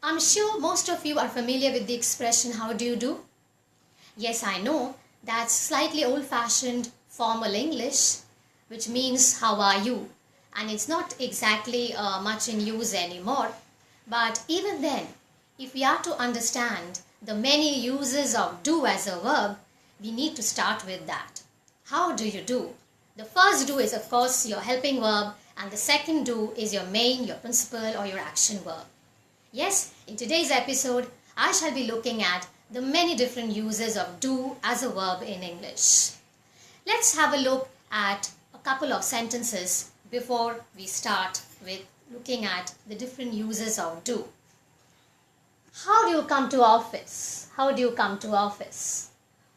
I'm sure most of you are familiar with the expression, how do you do? Yes, I know that's slightly old-fashioned formal English, which means how are you? And it's not exactly much in use anymore. But even then, if we are to understand the many uses of do as a verb, we need to start with that. How do you do? The first do is of course your helping verb, and the second do is your main, your principal or your action verb. Yes, in today's episode, I shall be looking at the many different uses of do as a verb in English. Let's have a look at a couple of sentences before we start with looking at the different uses of do. How do you come to office? How do you come to office?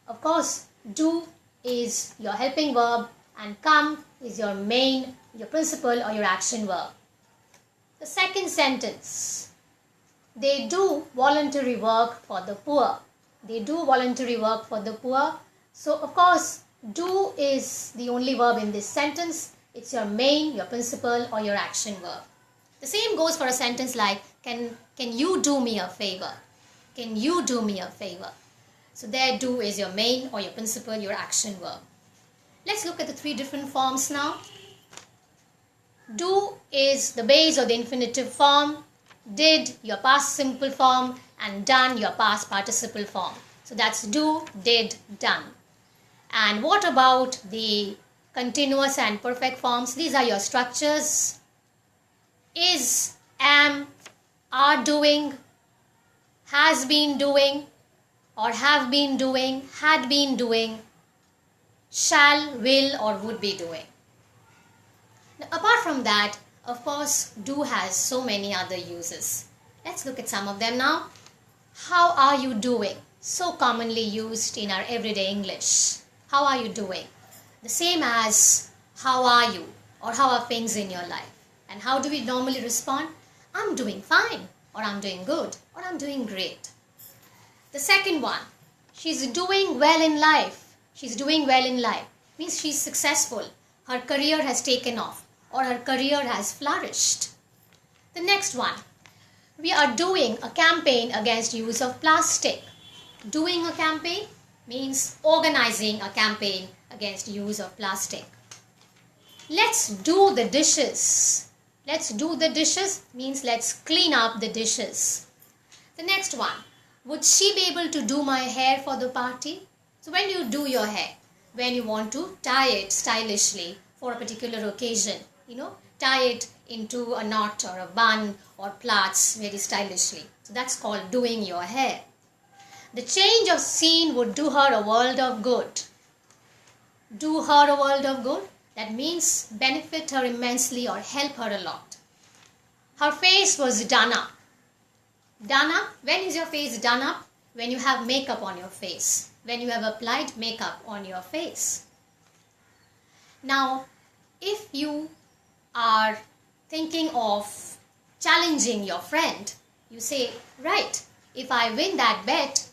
Of course, do is your helping verb and come is your main, your principal or your action verb. The second sentence. They do voluntary work for the poor. They do voluntary work for the poor. So, of course, do is the only verb in this sentence. It's your main, your principal or your action verb. The same goes for a sentence like, can you do me a favor? Can you do me a favor? So there do is your main or your principal, your action verb. Let's look at the three different forms now. Do is the base or the infinitive form. Did, your past simple form, and done, your past participle form. So that's do, did, done. And what about the continuous and perfect forms? These are your structures. Is, am, are doing, has been doing, or have been doing, had been doing, shall, will, or would be doing. Now, apart from that, of course, do has so many other uses. Let's look at some of them now. How are you doing? So commonly used in our everyday English. How are you doing? The same as how are you or how are things in your life. And how do we normally respond? I'm doing fine, or I'm doing good, or I'm doing great. The second one, she's doing well in life. She's doing well in life means she's successful. Her career has taken off, or her career has flourished. The next one, we are doing a campaign against use of plastic. Doing a campaign means organizing a campaign against use of plastic. Let's do the dishes. Let's do the dishes means let's clean up the dishes. The next one, would she be able to do my hair for the party? So when you do your hair, when you want to tie it stylishly for a particular occasion, tie it into a knot or a bun or plaits very stylishly. So that's called doing your hair. The change of scene would do her a world of good. Do her a world of good. That means benefit her immensely or help her a lot. Her face was done up. Done up. When is your face done up? When you have makeup on your face. When you have applied makeup on your face. Now, if you are thinking of challenging your friend, you say, right, if I win that bet,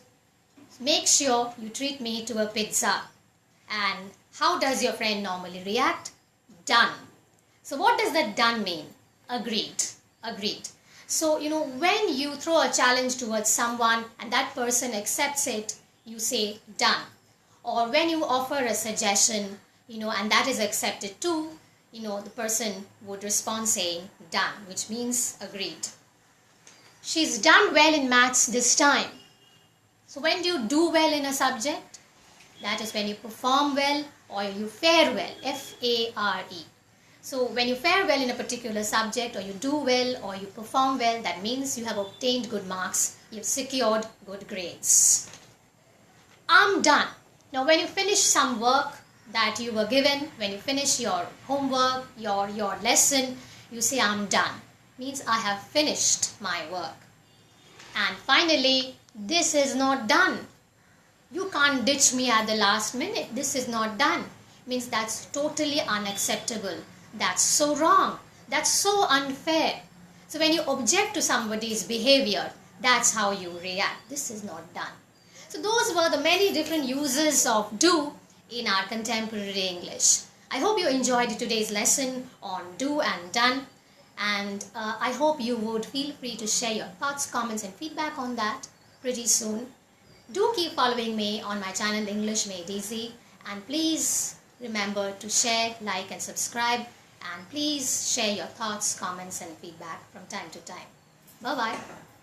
make sure you treat me to a pizza. And how does your friend normally react? Done. So what does that done mean? Agreed. Agreed. So, when you throw a challenge towards someone and that person accepts it, you say done. Or when you offer a suggestion, and that is accepted too, the person would respond saying done, which means agreed. She's done well in maths this time. So when do you do well in a subject? That is when you perform well or you fare well, F-A-R-E. So when you fare well in a particular subject or you do well or you perform well, that means you have obtained good marks, you've secured good grades. I'm done. Now when you finish some work that you were given, when you finish your homework, your lesson, you say I'm done. Means I have finished my work. And finally, this is not done. You can't ditch me at the last minute. This is not done. Means that's totally unacceptable. That's so wrong. That's so unfair. So when you object to somebody's behavior, that's how you react. This is not done. So those were the many different uses of do in our contemporary English. I hope you enjoyed today's lesson on do and done. and I hope you would feel free to share your thoughts, comments and feedback on that pretty soon. Do keep following me on my channel English Made Easy, and please remember to share, like and subscribe, and please share your thoughts, comments and feedback from time to time. Bye bye.